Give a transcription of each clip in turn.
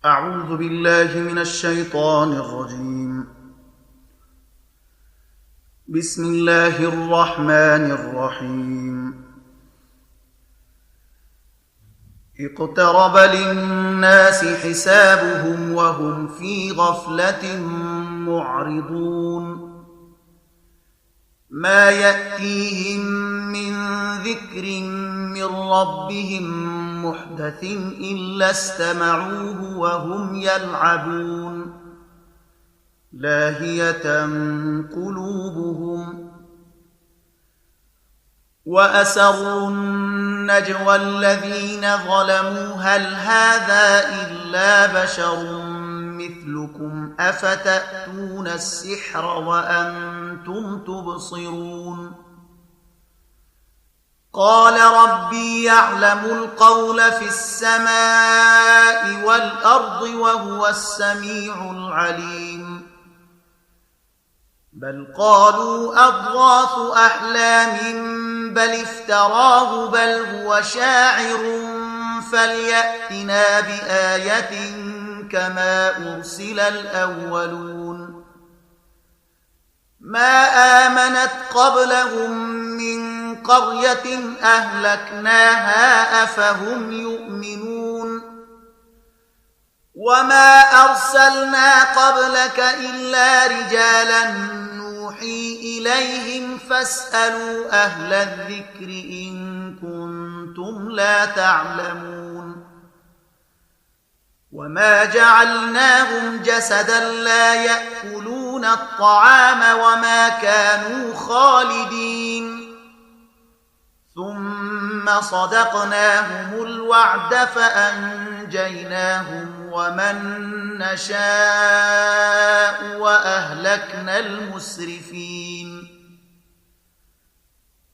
أعوذ بالله من الشيطان الرجيم. بسم الله الرحمن الرحيم. اقترب للناس حسابهم وهم في غفلة معرضون. ما يأتيهم من ذكر من ربهم محدث إلا استمعوه وهم يلعبون لاهية قلوبهم وأسروا النجوى الذين ظلموا هل هذا إلا بشر مثلكم أفتأتون السحر وأنتم تبصرون. قال ربي يعلم القول في السماء والأرض وهو السميع العليم. بل قالوا أضغاث أحلام بل افتراه بل هو شاعر فليأتنا بآية كما أرسل الأولون. ما آمنت قبلهم من قرية أهلكناها أفهم يؤمنون. وما أرسلنا قبلك إلا رجالا نوحي إليهم فاسألوا أهل الذكر إن كنتم لا تعلمون. وما جعلناهم جسدا لا يأكلون الطعام وما كانوا خالدين. ثم صدقناهم الوعد فأنجيناهم ومن نشاء وأهلكنا المسرفين.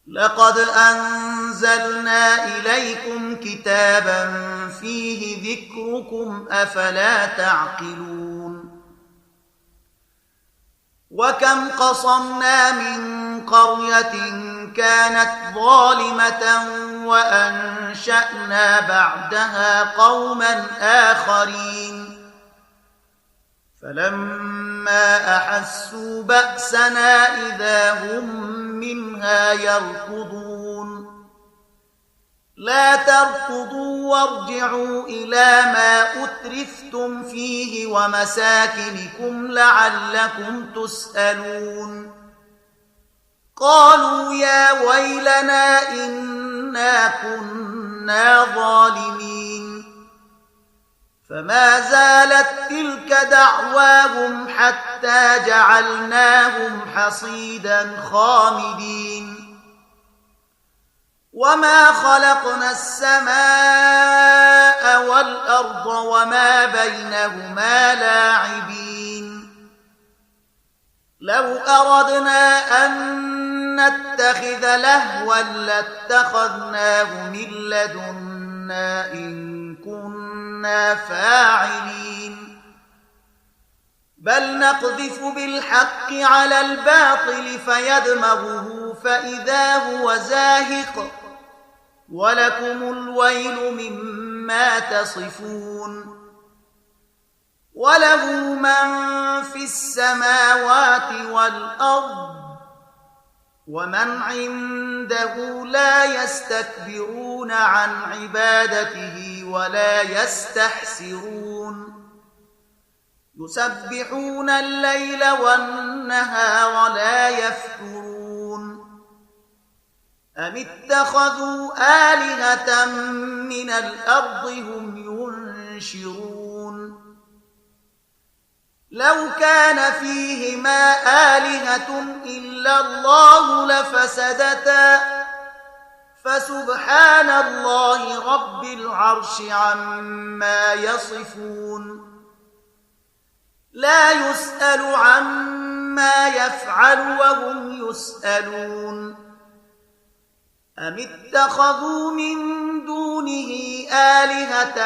لقد أنزلنا إليكم كتابا فيه ذكركم أفلا تعقلون. وكم قصمنا من قرية كانت ظالمة وأنشأنا بعدها قوما آخرين فلما أحسوا بأسنا إذا هم منها يركضون. لا تركضوا وارجعوا إلى ما أترفتم فيه ومساكنكم لعلكم تسألون. قالوا يا ويلنا إنا كنا ظالمين. فما زالت تلك دعواهم حتى جعلناهم حصيدا خامدين. وما خلقنا السماء والأرض وما بينهما لاعبين. لو أردنا أن نتخذ لهوا لاتخذناه من لدنا إن كنا فاعلين. بل نقذف بالحق على الباطل فيدمغه فإذا هو زاهق ولكم الويل مما تصفون. وله من في السماوات والأرض ومن عنده لا يستكبرون عن عبادته ولا يستحسرون. يسبحون الليل والنهار لا يفترون. أم اتخذوا آلهة من الأرض هم ينشرون. لو كان فيهما آلهة إلا الله لفسدتا فسبحان الله رب العرش عما يصفون. لا يسأل عما يفعل وهم يسألون. أم اتخذوا من دونه آلهة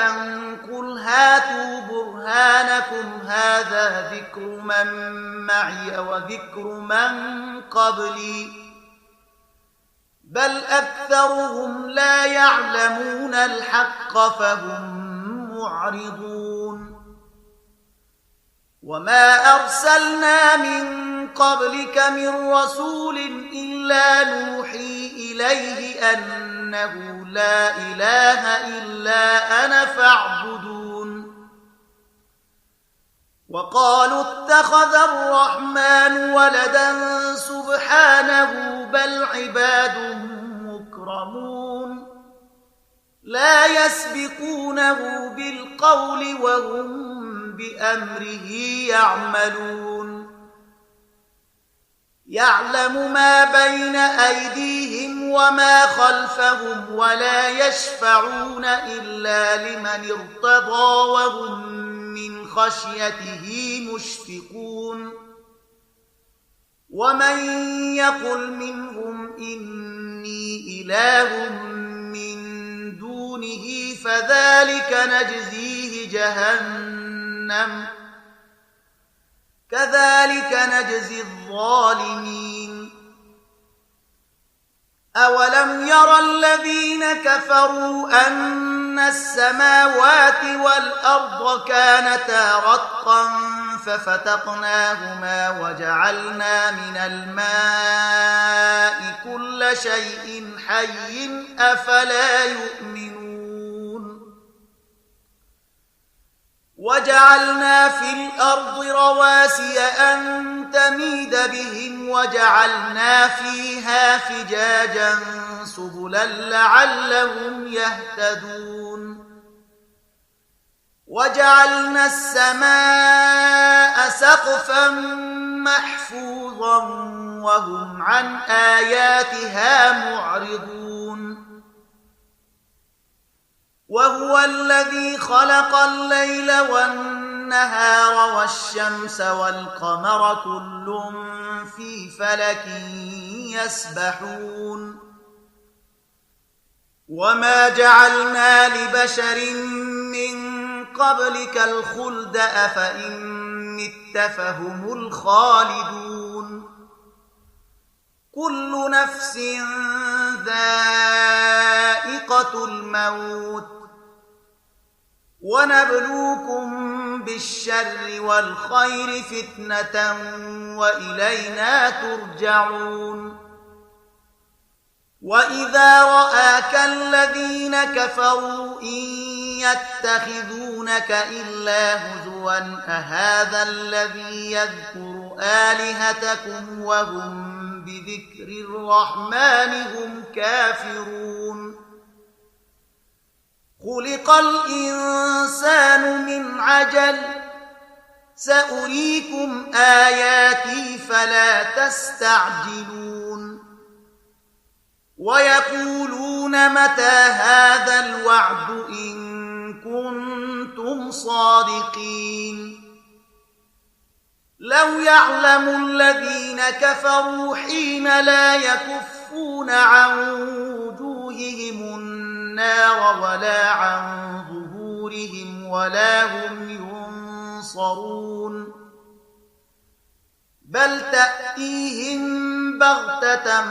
قل هاتوا برهانكم هذا ذكر من معي وذكر من قبلي بل أكثرهم لا يعلمون الحق فهم معرضون. وما أرسلنا من قبلك من رسول إلا نوحي إليه أنه لا إله إلا أنا فاعبدون وقالوا اتخذ الرحمن ولدا سبحانه بل عباد مكرمون لا يسبقونه بالقول وهم بأمره يعملون يعلم ما بين أيديهم وما خلفهم ولا يشفعون إلا لمن ارتضى وهم من خشيته مشفقون ومن يقل منهم إني إله من دونه فذلك نجزيه جهنم كذلك نجزي الظالمين أولم يرى الذين كفروا أن السماوات والأرض كانتا رتقا ففتقناهما وجعلنا من الماء كل شيء حي أفلا يؤمنون وجعلنا في الأرض رواسي أن تميد بهم وجعلنا فيها فجاجا سبلا لعلهم يهتدون وجعلنا السماء سقفا محفوظا وهم عن آياتها معرضون وهو الذي خلق الليل والنهار والشمس والقمر كل في فلك يسبحون وما جعلنا لبشر من قبلك الخلد أفإن مت فهم الخالدون كل نفس ذائقة الموت ونبلوكم بالشر والخير فتنة وإلينا ترجعون وإذا رآك الذين كفروا إن يتخذونك إلا هزوا أهذا الذي يذكر آلهتكم وهم بذكر الرحمن هم كافرون خلق الإنسان من عجل سأريكم آياتي فلا تستعجلون ويقولون متى هذا الوعد إن كنتم صادقين لو يعلم الذين كفروا حين لا يكفون عن وجوههم النار ولا عن ظهورهم ولا هم ينصرون بل تأتيهم بغتة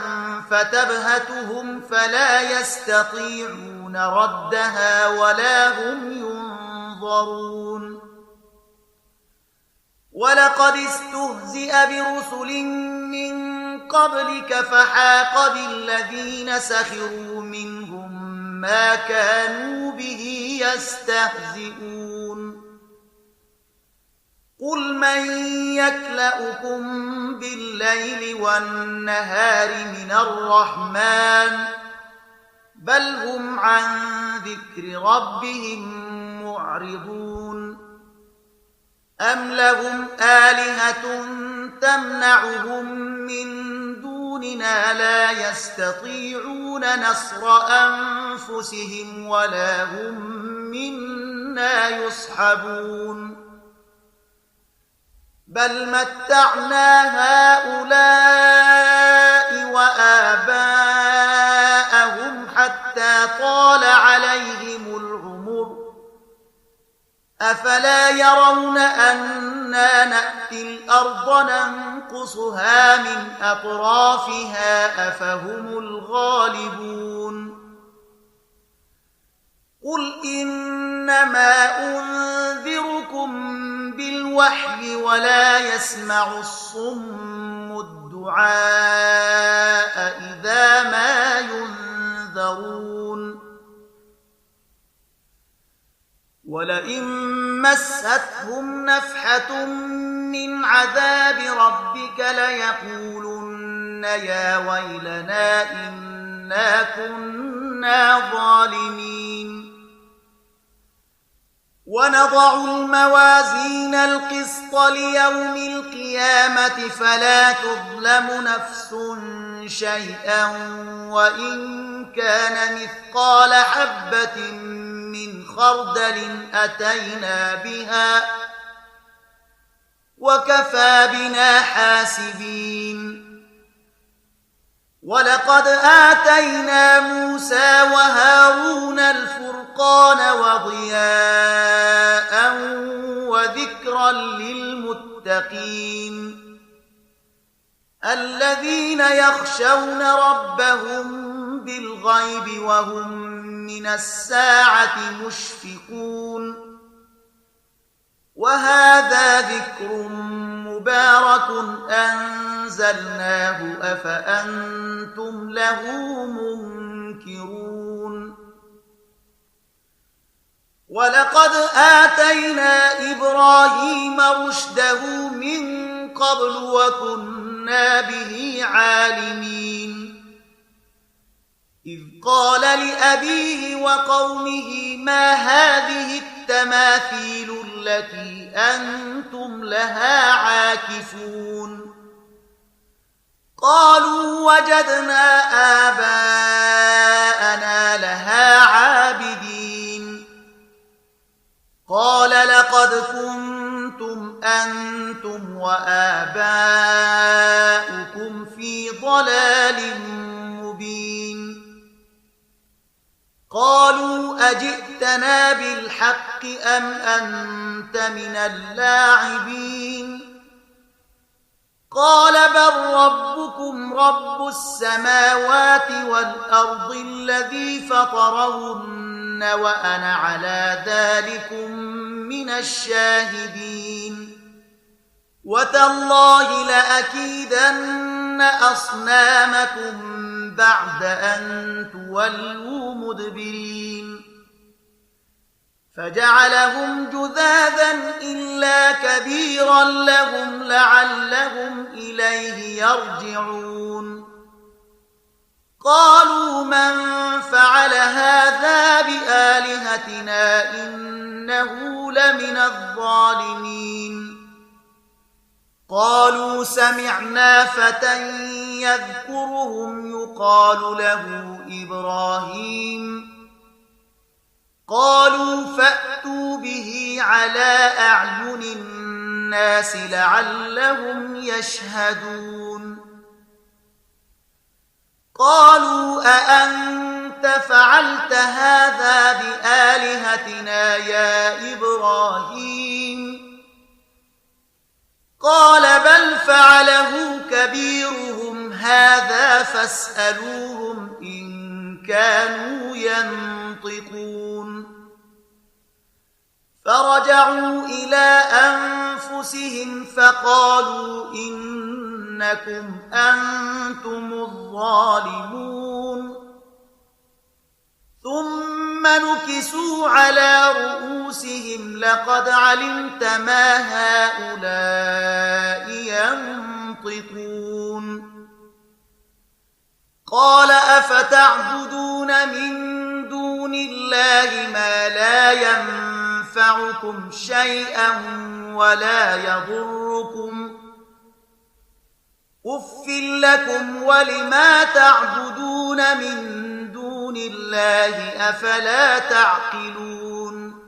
فتبهتهم فلا يستطيعون ردها ولا هم ينظرون ولقد استهزئ برسل من قبلك فحاق بالذين سخروا منهم ما كانوا به يستهزئون قل من يكلؤكم بالليل والنهار من الرحمن بل هم عن ذكر ربهم معرضون أم لهم آلهة تمنعهم من دوننا لا يستطيعون نصر أنفسهم ولا هم منا يصحبون بل متعنا هؤلاء وآباءهم حتى طال عليهم العمر أفلا يرون أنا نأتي الأرض ننقصها من أطرافها أفهم الغالبون قل إنما أنذركم بالوحي الوحي ولا يسمع الصم الدعاء إذا ما ينذرون ولئن مستهم نفحة من عذاب ربك ليقولن يا ويلنا إنا كنا ظالمين ونضع الموازين القسط ليوم القيامة فلا تظلم نفس شيئا وإن كان مثقال حبة من خردل أتينا بها وكفى بنا حاسبين ولقد آتينا موسى وهارون الفرقان وضياء وذكرا للمتقين الذين يخشون ربهم بالغيب وهم من الساعة مشفقون وهذا ذكر مبارك أنزلناه أفأنتم له منكرون ولقد آتينا إبراهيم رشده من قبل وكنا به عالمين إذ قال لأبيه وقومه ما هذه التماثيل التي أنتم لها عاكفون قالوا وجدنا آباءنا لها عابدين قال لقد كنتم أنتم وآباؤكم في ضلال مبين قالوا أجئتنا بالحق أم أنت من اللاعبين قال بل ربكم رب السماوات والأرض الذي فطرهن وأنا على ذلكم من الشاهدين وتالله لأكيدن أصنامكم بعد أن تولوا مدبرين فجعلهم جذاذا إلا كبيرا لهم لعلهم إليه يرجعون قالوا من فعل هذا بآلهتنا إنه لمن الظالمين قالوا سمعنا فتى يذكرهم يقال له إبراهيم قالوا فأتوا به على أعين الناس لعلهم يشهدون قالوا أأنت فعلت هذا بآلهتنا يا إبراهيم قال بل فعله كبيرهم هذا فاسألوهم إن كانوا ينطقون فرجعوا إلى أنفسهم فقالوا إنكم أنتم الظالمون ثم نكسوا على رؤوسهم لقد علمت ما هؤلاء ينطقون قال أفتعبدون من دون الله ما لا ينفعكم شيئا ولا يضركم أف لكم ولما تعبدون من دون الله أفلا تعقلون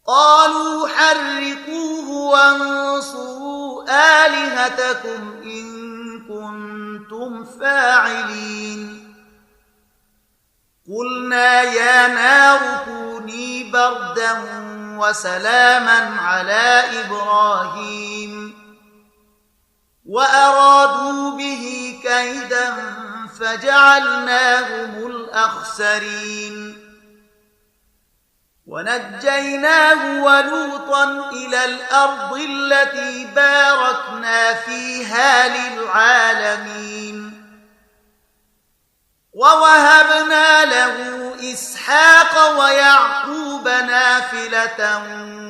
قالوا حرقوه وانصروا آلهتكم إن كنتم فاعلين قلنا يا نار كوني بردا وسلاما على إبراهيم وأرادوا به كيدا فجعلناهم الأخسرين ونجيناه ولوطا إلى الأرض التي باركنا فيها للعالمين ووهبنا له إسحاق ويعقوب نافلة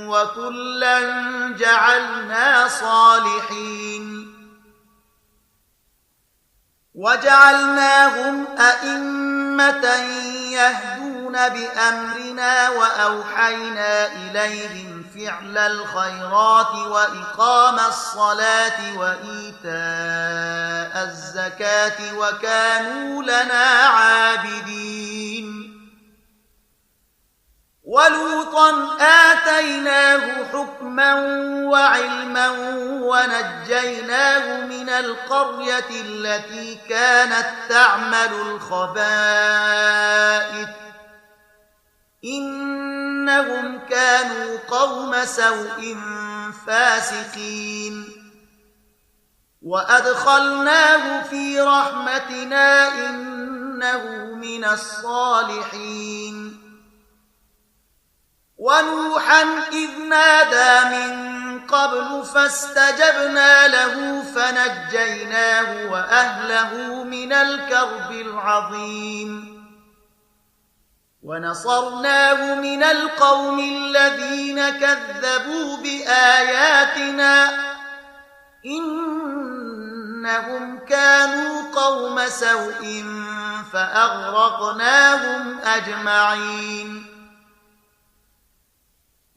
وكلا جعلنا صالحين وجعلناهم أئمة يهدون بأمرنا وأوحينا إليهم فعل الخيرات وإقام الصلاة وإيتاء الزكاة وكانوا لنا عابدين ولوطا آتيناه حكما وعلما ونجيناه من القرية التي كانت تعمل الخبائث إنهم كانوا قوم سوء فاسقين وأدخلناه في رحمتنا إنه من الصالحين ونوحا إذ نادى من قبل فاستجبنا له فنجيناه وأهله من الكرب العظيم ونصرناه من القوم الذين كذبوا بآياتنا إنهم كانوا قوم سوء فأغرقناهم أجمعين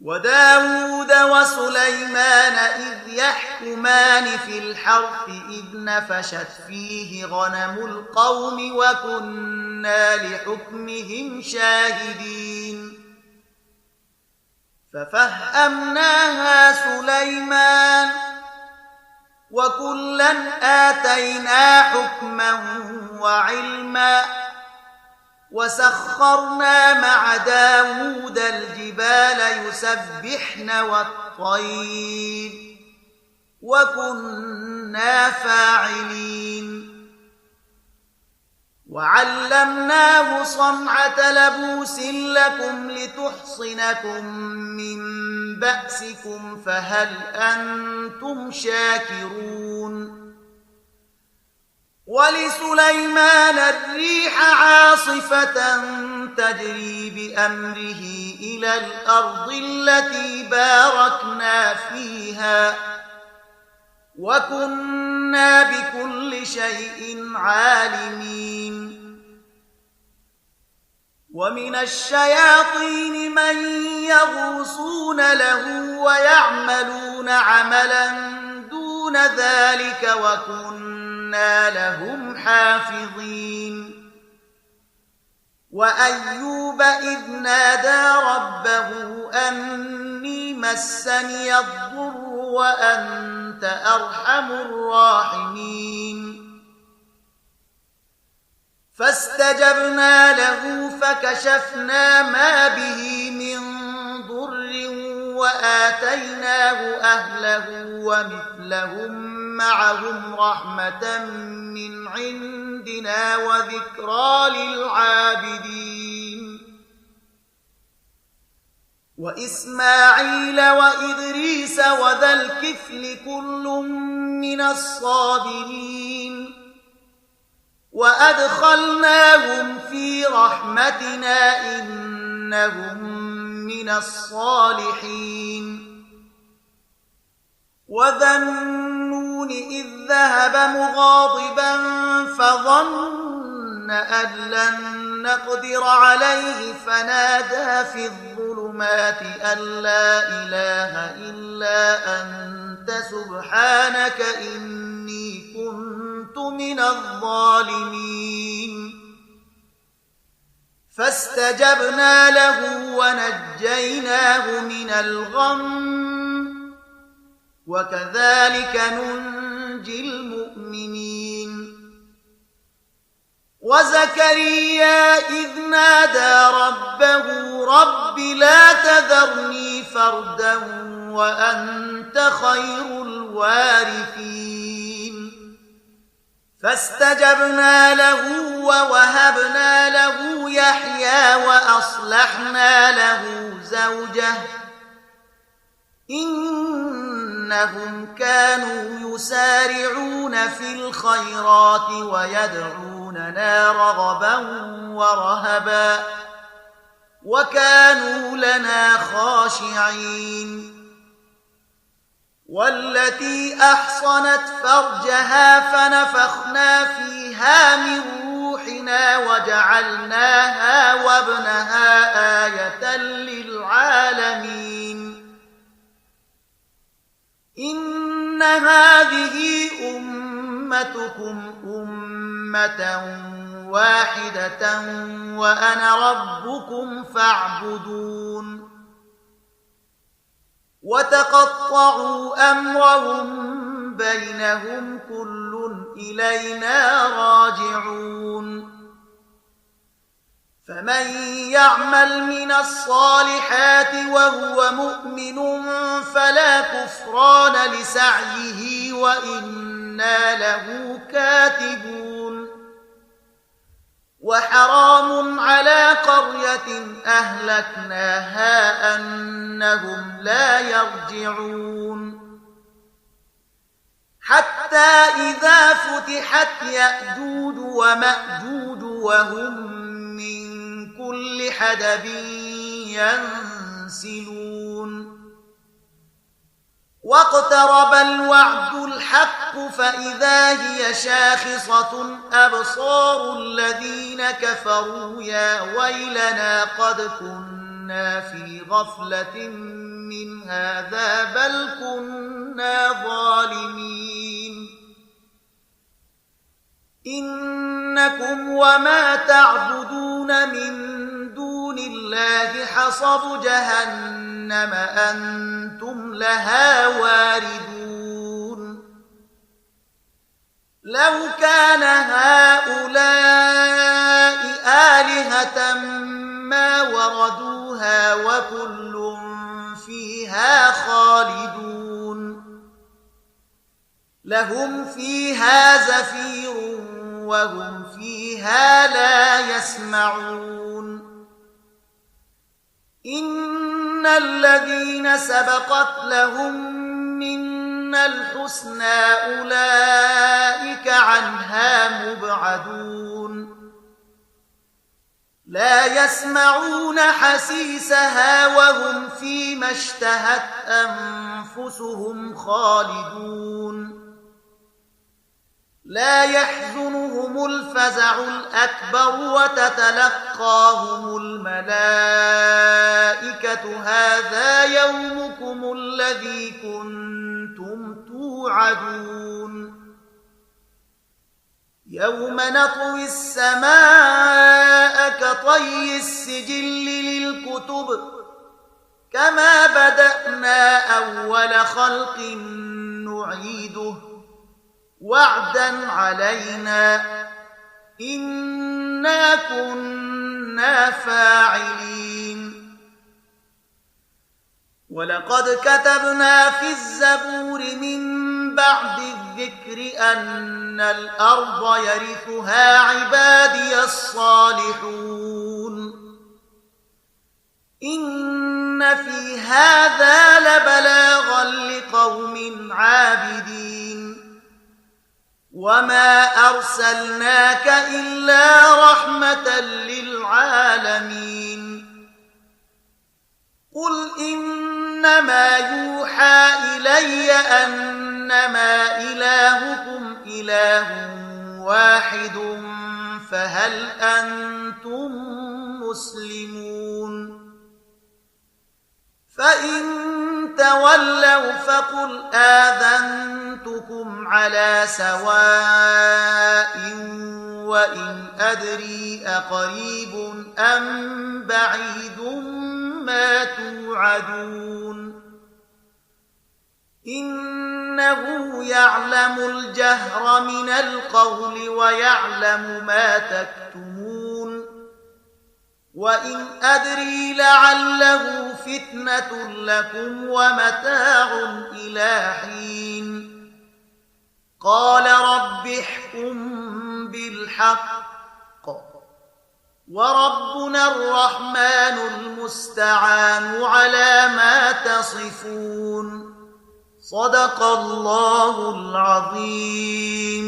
وداود وسليمان إذ يحكمان في الحرث إذ نفشت فيه غنم القوم وكنا لحكمهم شاهدين ففهمناها سليمان وكلا آتينا حكما وعلما وسخرنا مع داود الجبال يسبحن والطير وكنا فاعلين وعلمناه صنعة لبوس لكم لتحصنكم من بأسكم فهل أنتم شاكرون ولسليمان الريح عاصفة تجري بأمره إلى الأرض التي باركنا فيها وكنا بكل شيء عالمين ومن الشياطين من يغوصون له ويعملون عملا دون ذلك وكنا لهم حافظين وأيوب إذ نادى ربه أني مسني الضر وأنت أرحم الراحمين فاستجبنا له فكشفنا ما به من ضر وآتيناه أهله ومثلهم معهم رحمة من عندنا وذكرى للعابدين وإسماعيل وإدريس وذا الكفل كل من الصابرين وأدخلناهم في رحمتنا إنهم من الصالحين وذا النون إذ ذهب مغاضبا فظن أن لن نقدر عليه فنادى في الظلمات أن لا إله إلا أنت سبحانك إني كنت من الظالمين فاستجبنا له ونجيناه من الغم وكذلك ننجي المؤمنين وزكريا إذ نادى ربه رب لا تذرني فردا وأنت خير الوارثين فاستجبنا له ووهبنا له يحيى وأصلحنا له زوجه إنهم كانوا يسارعون في الخيرات ويدعوننا رغبا ورهبا وكانوا لنا خاشعين والتي أحصنت فرجها فنفخنا فيها من روحنا وجعلناها وابنها آية للعالمين إن هذه أمتكم أمة واحدة وأنا ربكم فاعبدون وتقطعوا أمرهم بينهم كل إلينا راجعون فمن يعمل من الصالحات وهو مؤمن فلا كفران لسعيه وإنا له كاتبون وحرام على قرية أهلكناها أنهم لا يرجعون حتى إذا فتحت يأجوج ومأجوج وهم من كل حدب ينسلون واقترب الوعد الحق فإذا هي شاخصة أبصار الذين كفروا يا ويلنا قد كنا في غفلة من هذا بل كنا ظالمين إنكم وما تعبدون من دون الله حصب جهنم أنتم لها واردون لو كان هؤلاء آلهة ما وردوها وكل فيها خالدون لهم فيها زفير وهم فيها لا يسمعون إن الذين سبقت لهم منا الحسنى أولئك عنها مبعدون لا يسمعون حسيسها وهم فيما اشتهت أنفسهم خالدون لا يحزنهم الفزع الأكبر وتتلقاهم الملائكة هذا يومكم الذي كنتم توعدون يوم نطوي السماء كطي السجل للكتب كما بدأنا أول خلق نعيده وعدا علينا إنا كنا فاعلين ولقد كتبنا في الزبور من بعد الذكر أن الأرض يرثها عبادي الصالحون إن في هذا لبلاغا لقوم عابدين وما أرسلناك إلا رحمة للعالمين قل إنما يوحى إلي أنما إلهكم إله واحد فهل أنتم مسلمون فإن تولوا فقل آذنتكم على سواء وإن أدري أقريب أم بعيد ما توعدون إنه يعلم الجهر من القول ويعلم ما تكتمون وإن أدري لعله فتنة لكم ومتاع إلى حين قال رب احكم بالحق وربنا الرحمن المستعان على ما تصفون. صدق الله العظيم.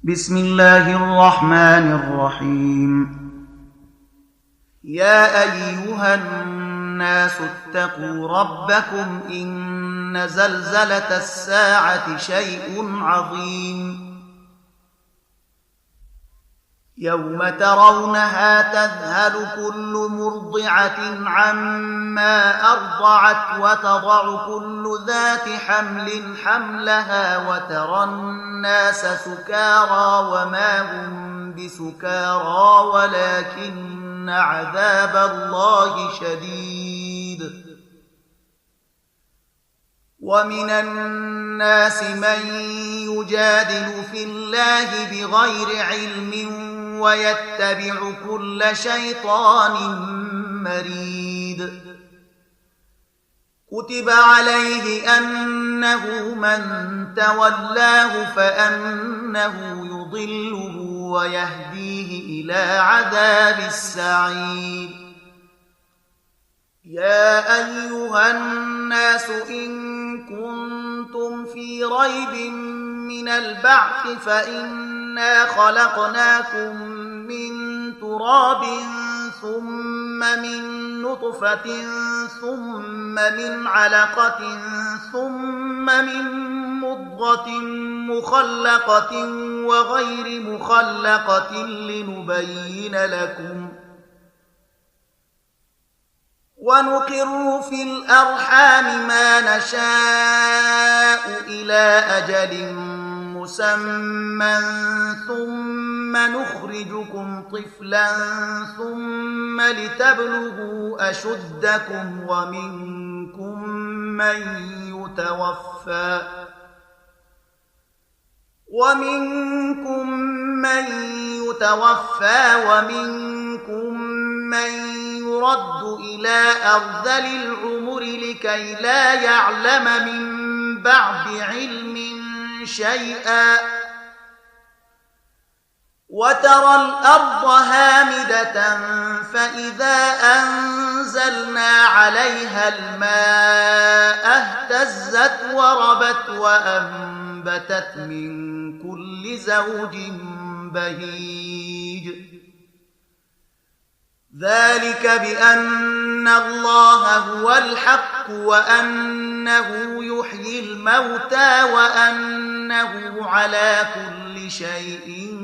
بسم الله الرحمن الرحيم. يا أيها الناس اتقوا ربكم إن زلزلة الساعة شيء عظيم. يوم ترونها تذهل كل مرضعة عما أرضعت وتضع كل ذات حمل حملها وترى الناس سكارى وما هم بسكارى ولكن عذاب الله شديد. ومن الناس من يجادل في الله بغير علم ويتبع كل شيطان مريد. كتب عليه أنه من تولاه فأنه يضله ويهديه إلى عذاب السعير. يا أيها الناس إن كنتم في ريب من البعث فإنا خلقناكم من تراب ثم من نطفة ثم من علقة ثم من مضغة مخلقة وغير مخلقة لنبين لكم، ونقر في الأرحام ما نشاء إلى أجل مسمى ثم نخرجكم طفلا ثم لتبلغوا أشدكم ومنكم من يتوفى ومنكم من يرد إلى أرذل العمر لكي لا يعلم من بعد علم شيئا. وترى الأرض هامدة فإذا أنزلنا عليها الماء اهتزت وربت وأنبتت من كل زوج بهيج. ذلك بأن الله هو الحق وأنه يحيي الموتى وأنه على كل شيء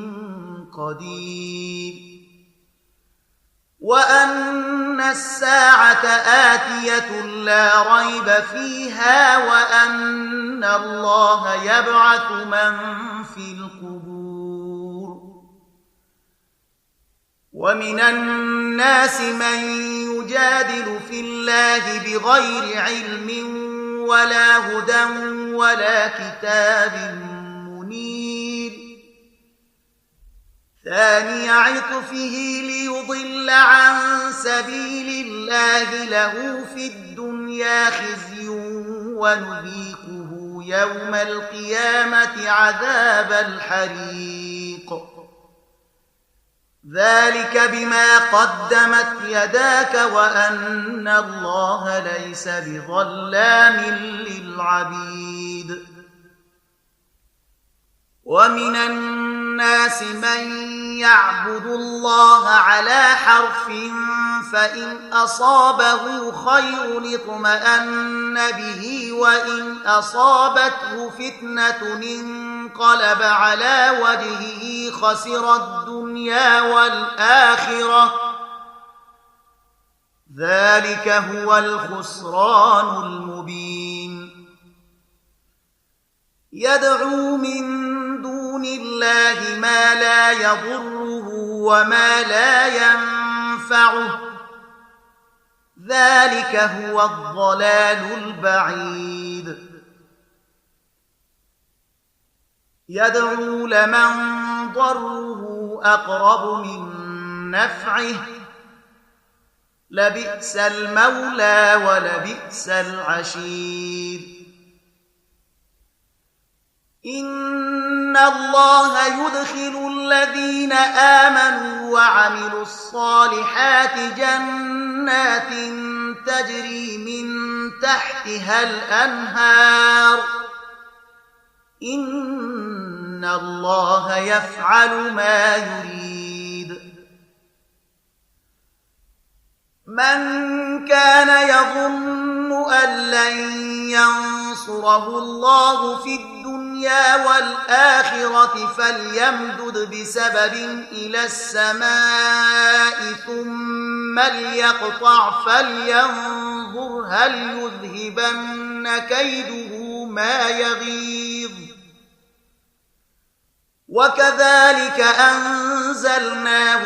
قدير، وأن الساعة آتية لا ريب فيها وأن الله يبعث من في القبور. ومن الناس من يجادل في الله بغير علم ولا هدى ولا كتاب منير. ثاني عطفه ليضل عن سبيل الله له في الدنيا خزي ونذيقه يوم القيامة عذاب الحريق. ذلك بما قدمت يداك وأن الله ليس بظلام للعبيد. ومن الناس من يعبد الله على حرف فإن أصابه خير اطمأن به وإن أصابته فتنة انقلب على وجهه خسر الدنيا والآخرة. ذلك هو الخسران المبين. يدعو من دون الله ما لا يضره وما لا ينفعه. ذلك هو الضلال البعيد. يدعو لمن ضره أقرب من نفعه لبئس المولى ولبئس العشير إن الله يدخل الذين آمنوا وعملوا الصالحات جنات تجري من تحتها الأنهار إن الله يفعل ما يريد من كان يظن أن لن ينصره الله في الدنيا والآخرة فليمدد بسبب إلى السماء ثم ليقطع فلينظر هل يذهبن كيده ما يغيظ وكذلك أنزلناه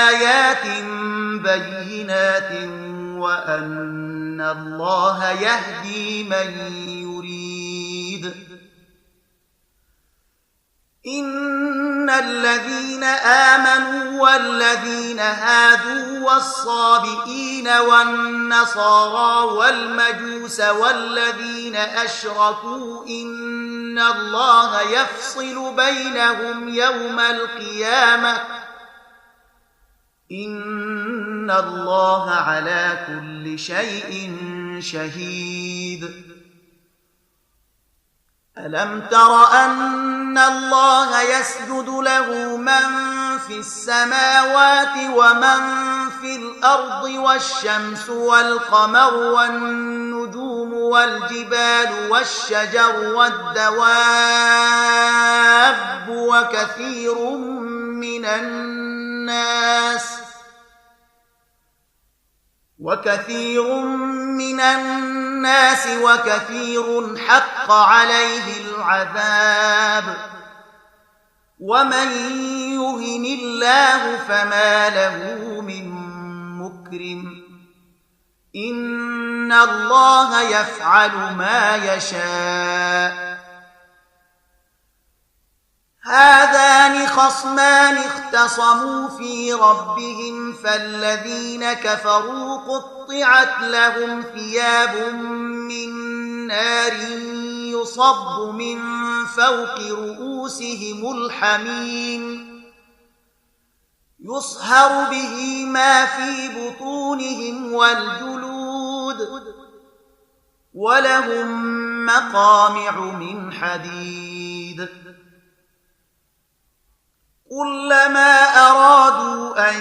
آيات بينات وأن الله يهدي من يريد إن الذين آمنوا والذين هادوا والصابئين والنصارى والمجوس والذين أشركوا إن الله يفصل بينهم يوم القيامة إن الله على كل شيء شهيد ألم تر أن الله يسجد له من في السماوات ومن في الأرض والشمس والقمر والنجوم والجبال والشجر والدواب وكثير من الناس وكثير حق عليه العذاب ومن يهن الله فما له من مكرم إن الله يفعل ما يشاء هذان خصمان اختصموا في ربهم فالذين كفروا قطعت لهم ثياب من نار يصب من فوق رؤوسهم الحميم يصهر به ما في بطونهم والجلود ولهم مقامع من حديد كلما أرادوا أن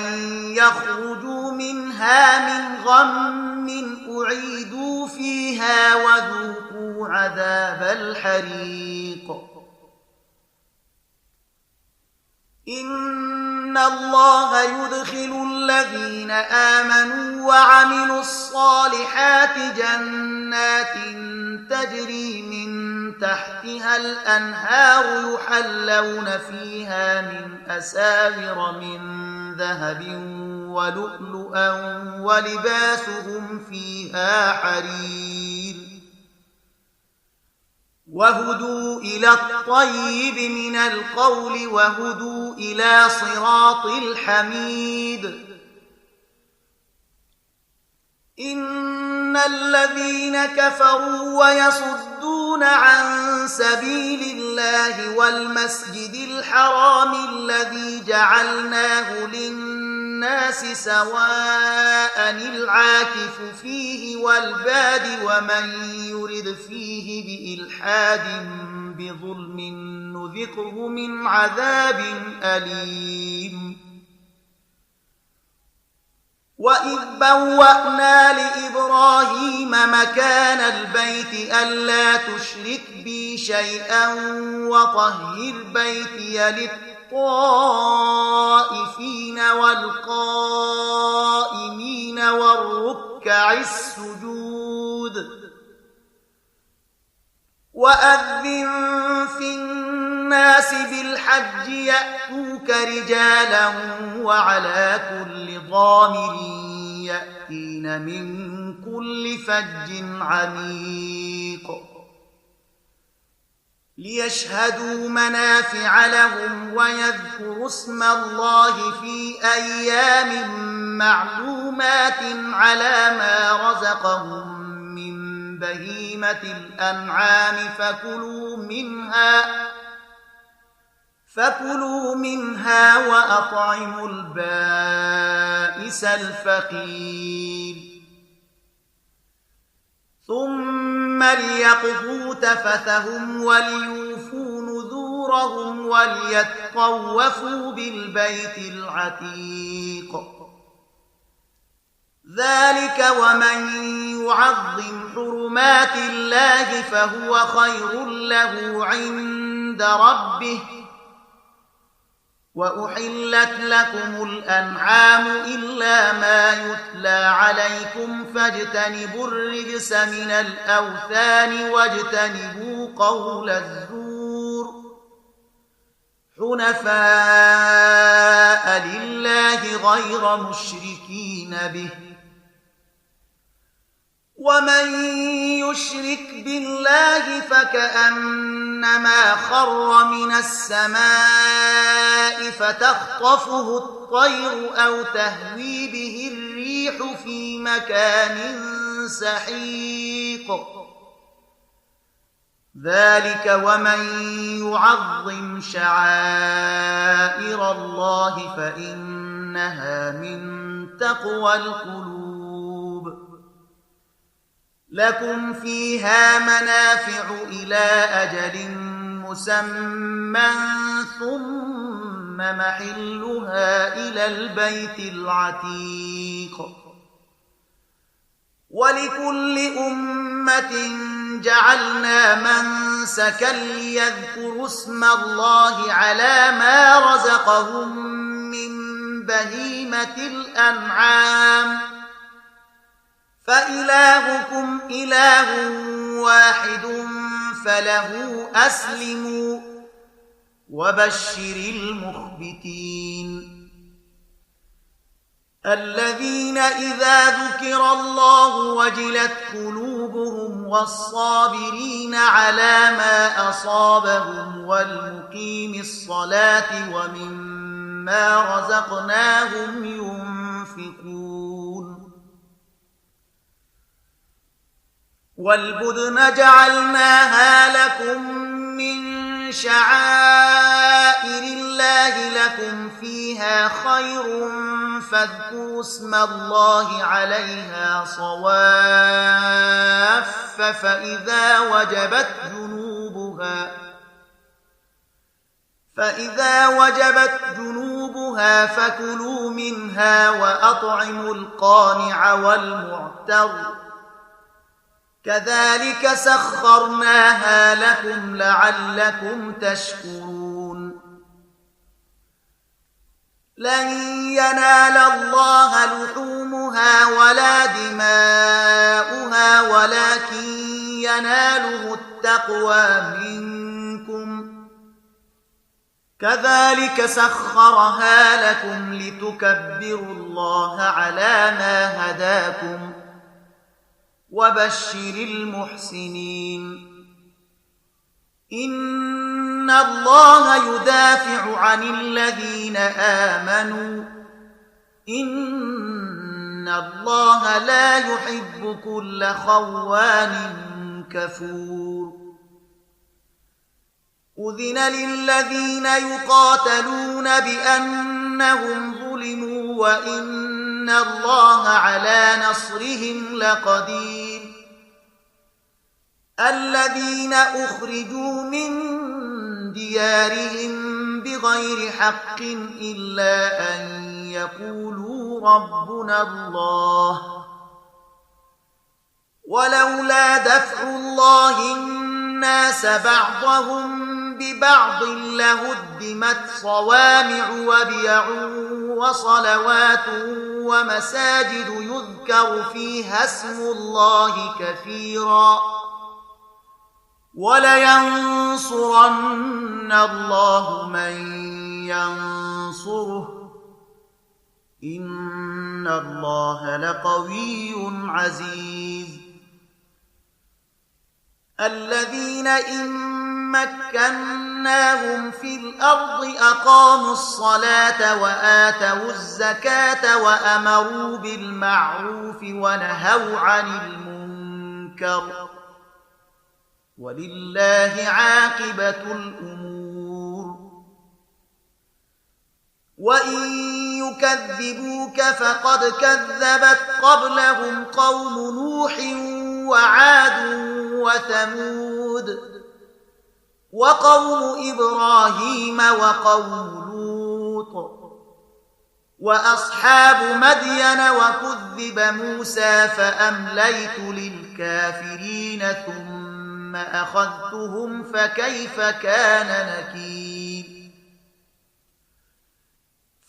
يخرجوا منها من غم أعيدوا فيها وذوقوا عذاب الحريق إن الله يدخل الذين آمنوا وعملوا الصالحات جنات تجري من تحتها الأنهار يحلون فيها من أساور من ذهب ولؤلؤا ولباسهم فيها حرير وهدوا إلى الطيب من القول وهدوا إلى صراط الحميد إن الذين كفروا ويصدون عن سبيل الله والمسجد الحرام الذي جعلناه للناس سواء العاكف فيه والباد ومن يرد فيه بإلحاد بظلم نذقه من عذاب أليم وإذ بوأنا لإبراهيم مكان البيت ألا تشرك بي شيئا وطهر بيتي للطائفين والقائمين والركع السجود وأذن في الناس بالحج يأتوك رجالا وعلى كل ضامر يأتين من كل فج عميق ليشهدوا منافع لهم ويذكروا اسم الله في أيام معلومات حرمات على ما رزقهم من بهيمة الأنعام فكلوا منها وأطعموا البائس الفقير ثم ليقضوا تفثهم وليوفوا نذورهم وليطوفوا بالبيت العتيق ذلك ومن يعظم حرمات الله فهو خير له عند ربه وأحلت لكم الأنعام إلا ما يتلى عليكم فاجتنبوا الرجس من الأوثان واجتنبوا قول الزور حنفاء لله غير مشركين به ومن يشرك بالله فكأنما خر من السماء فتخطفه الطير أو تهوي به الريح في مكان سحيق ذلك ومن يعظم شعائر الله فإنها من تقوى القلوب لكم فيها منافع إلى أجل مسمى ثم محلها إلى البيت العتيق ولكل أمة جعلنا منسكا ليذكروا اسم الله على ما رزقهم من بهيمة الأنعام فإلهكم إله واحد فله أسلموا وبشر المخبتين الذين إذا ذكر الله وجلت قلوبهم والصابرين على ما أصابهم والمقيم الصلاة ومما رزقناهم ينفقون والبدن جعلناها لكم من شعائر الله لكم فيها خير فاذكروا اسم الله عليها صواف فإذا وجبت جنوبها فكلوا منها وأطعموا القانع والمعتر كذلك سخرناها لكم لعلكم تشكرون لن ينال الله لحومها ولا دماؤها ولكن يناله التقوى منكم كذلك سخرها لكم لتكبروا الله على ما هداكم وبشر المحسنين إن الله يدافع عن الذين آمنوا إن الله لا يحب كل خوان كفور أذن للذين يقاتلون بأنهم ظلموا وإن الله على نصرهم لقدير الذين أخرجوا من ديارهم بغير حق إلا أن يقولوا ربنا الله ولولا دفع الله الناس بعضهم ببعض لهدمت صوامع وبيع وصلوات ومساجد يذكر فيها اسم الله كثيرا ولينصرن الله من ينصره إن الله لقوي عزيز الذين إن مكناهم في الأرض أقاموا الصلاة وآتوا الزكاة وأمروا بالمعروف ونهوا عن المنكر ولله عاقبة الأمور. وإن يكذبوك فقد كذبت قبلهم قوم نوح وعاد وثمود وقوم إبراهيم وقوم لوط وأصحاب مدين وكذب موسى فأمليت للكافرين ثم أخذتهم فكيف كان نكير.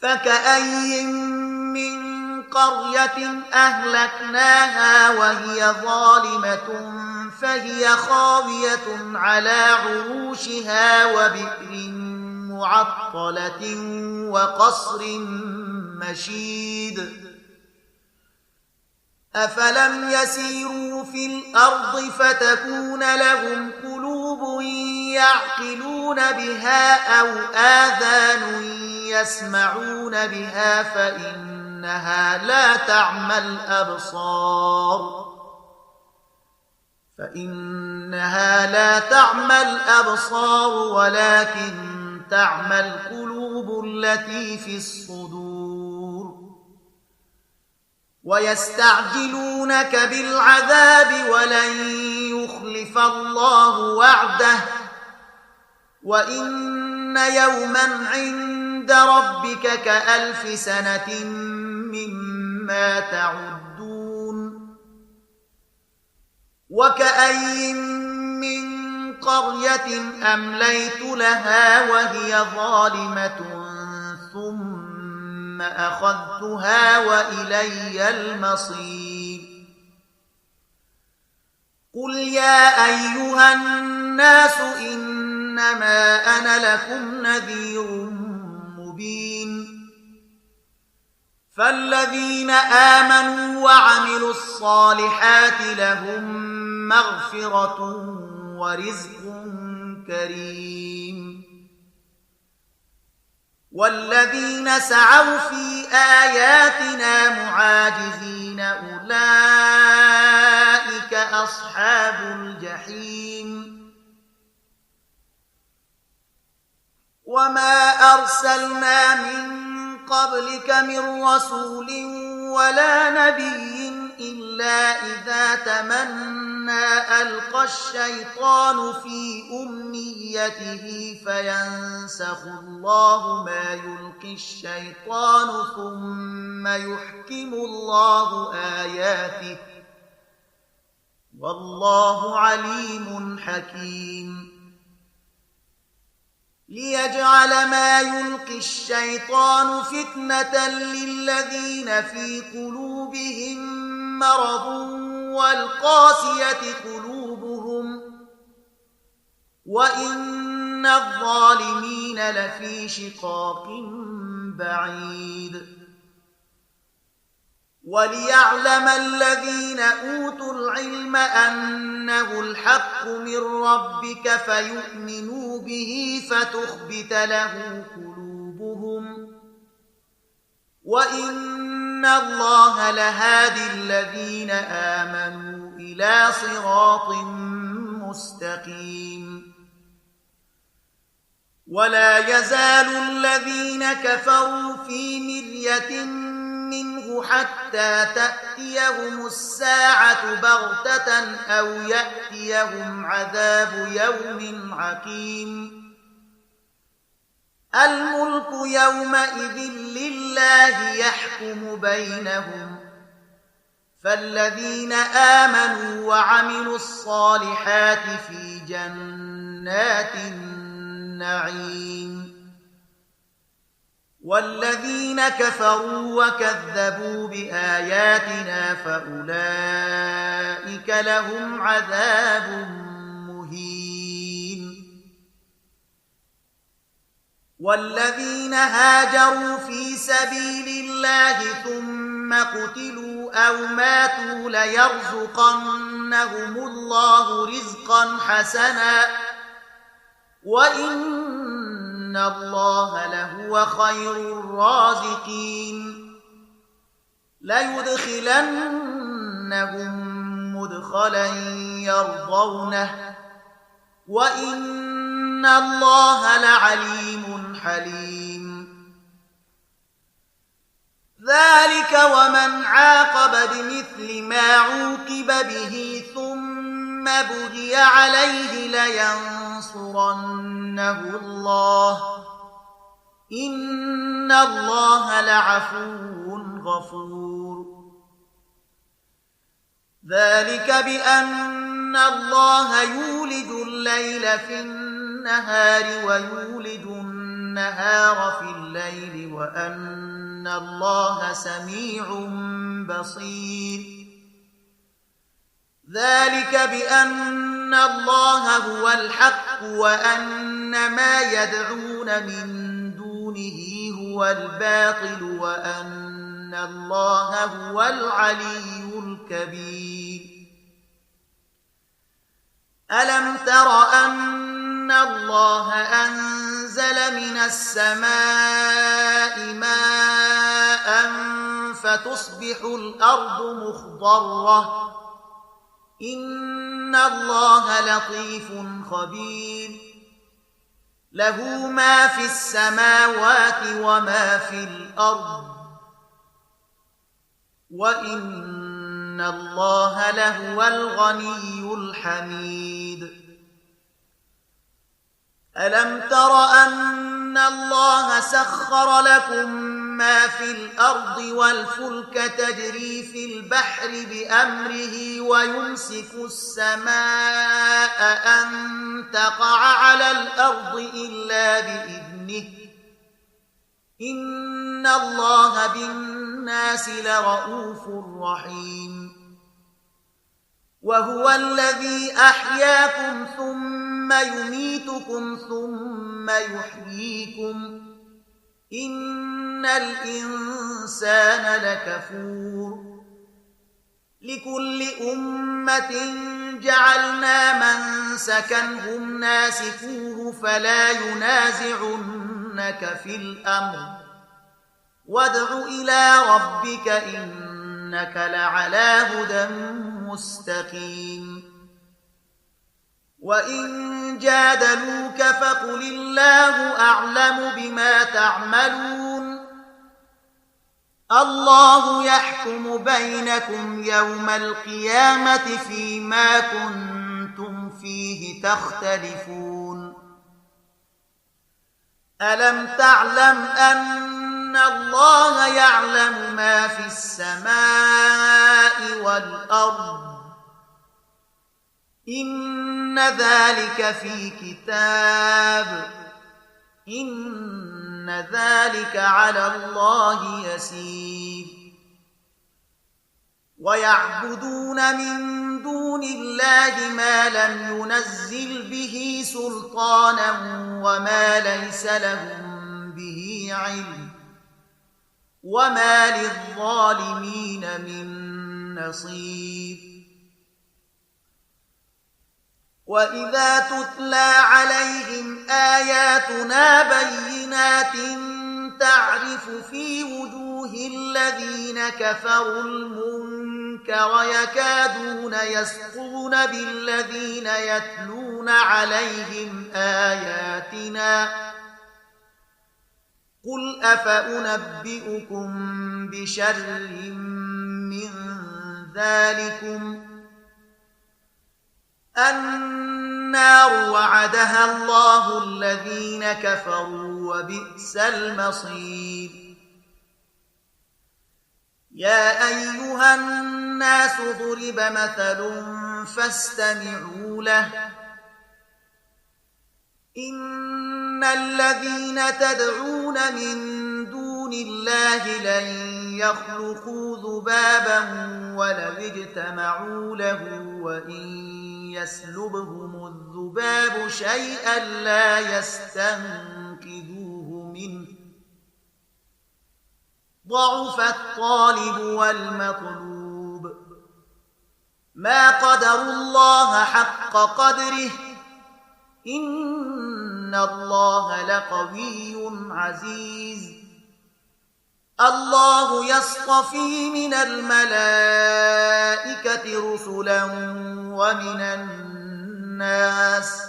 فكأي من قرية أهلكناها وهي ظالمة فهي خاوية على عروشها وبئر معطلة وقصر مشيد. أفلم يسيروا في الأرض فتكون لهم قلوب يعقلون بها أو آذان يسمعون بها فإنها لا تعمى الأبصار ولكن تعمى القلوب التي في الصدور. ويستعجلونك بالعذاب ولن يخلف الله وعده وإن يوما عند ربك كألف سنة مما تعدون. وكأي من قرية أمليت لها وهي ظالمة ثم أخذتها وإلي المصير. قل يا أيها الناس إنما أنا لكم نذير مبين. فالذين آمنوا وعملوا الصالحات لهم مغفرة ورزق كريم. والذين سعوا في آياتنا معاجزين أولئك أصحاب الجحيم. وما أرسلنا من قبلك من رسول ولا نبي إلا إذا تمنى ألقى الشيطان في أمنيته فينسخ الله ما يلقي الشيطان ثم يحكم الله آياته والله عليم حكيم. ليجعل ما يلقي الشيطان فتنة للذين في قلوبهم مرض والقاسية قلوبهم وإن الظالمين لفي شقاق بعيد. وليعلم الذين أوتوا العلم أنه الحق من ربك فيؤمنوا به فتخبت له قلوبهم وإن الله لهادي الذين آمنوا إلى صراط مستقيم. ولا يزال الذين كفروا في مرية منه حتى تأتيهم الساعة بغتة أو يأتيهم عذاب يوم عقيم. الملك يومئذ لله يحكم بينهم فالذين آمنوا وعملوا الصالحات في جنات النعيم. والذين كفروا وكذبوا بآياتنا فأولئك لهم عذاب مهين. والذين هاجروا في سبيل الله ثم قتلوا أو ماتوا ليرزقنهم الله رزقا حسنا وإن الله لهو خير الرازقين ليدخلنهم مدخلا يرضونه وإن الله لعليم حليم ذلك ومن عاقب بمثل ما عوقب به ثم بغي عليه لينصرنه الله إن الله لعفو غفور ذلك بأن الله يولج الليل في النهار ويولج النهار في الليل وأن الله سميع بصير ذلك بأن الله هو الحق وأن ما يدعون من دونه هو الباطل وأن الله هو العلي الكبير ألم تر أن الله أنزل من السماء ماء فتصبح الأرض مخضرة إن الله لطيف خبير له ما في السماوات وما في الأرض وإن الله لهو الغني الحميد ألم تر أن الله سخر لكم ما في الأرض والفلك تجري في البحر بأمره ويمسك السماء أن تقع على الأرض إلا بإذنه إن الله بالناس لرؤوف رحيم وهو الذي أحياكم ثم يميتكم ثم يحييكم إن الإنسان لكفور لكل أمة جعلنا منسكا هم ناسكوه فلا ينازعنك في الأمر وادع إلى ربك إنك لعلى هدى مستقيم وإن جادلوك فقل الله أعلم بما تعملون الله يحكم بينكم يوم القيامة فيما كنتم فيه تختلفون ألم تعلم أن الله يعلم ما في السماء والأرض إن ذلك في كتاب إن ذلك على الله يسير ويعبدون من دون الله ما لم ينزل به سلطانا وما ليس لهم به علم وما للظالمين من نصير وإذا تتلى عليهم آياتنا بينات تعرف في وجوه الذين كفروا المنكر يكادون يسقون بالذين يتلون عليهم آياتنا قل أفأنبئكم بشر من ذلكم النار وعدها الله الذين كفروا وبئس المصير يا أيها الناس ضرب مثل فاستمعوا له إن الذين تدعون من دون الله لن يخلقوا ذبابا ولو اجتمعوا له وإن يسلبهم الذباب شيئا لا يستنقذوه منه ضعف الطالب والمطلوب ما قدروا الله حق قدره إن الله لقوي عزيز الله يصطفي من الملائكة رسلا ومن الناس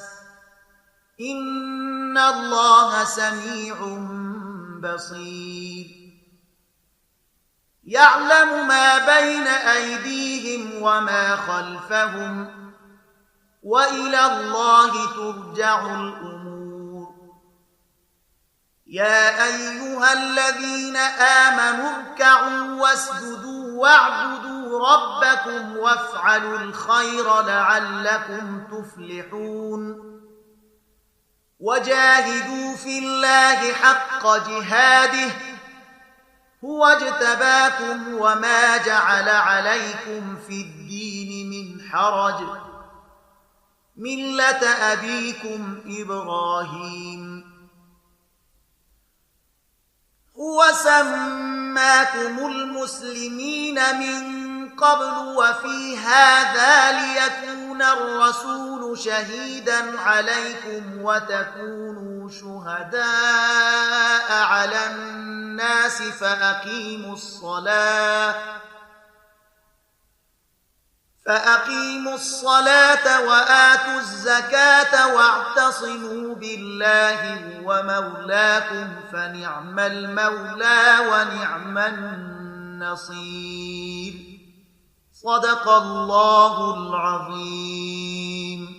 إن الله سميع بصير يعلم ما بين أيديهم وما خلفهم وإلى الله ترجع الأمور يا أيها الذين آمنوا اركعوا واسجدوا واعبدوا ربكم وافعلوا الخير لعلكم تفلحون وجاهدوا في الله حق جهاده هو اجتباكم وما جعل عليكم في الدين من حرج ملة أبيكم إبراهيم هو سماكم المسلمين من قبل وفي هذا ليكون الرسول شهيدا عليكم وتكونوا شهداء على الناس فأقيموا الصلاة وآتوا الزكاة واعتصموا بالله ومولاكم فنعم المولى ونعم النصير صدق الله العظيم.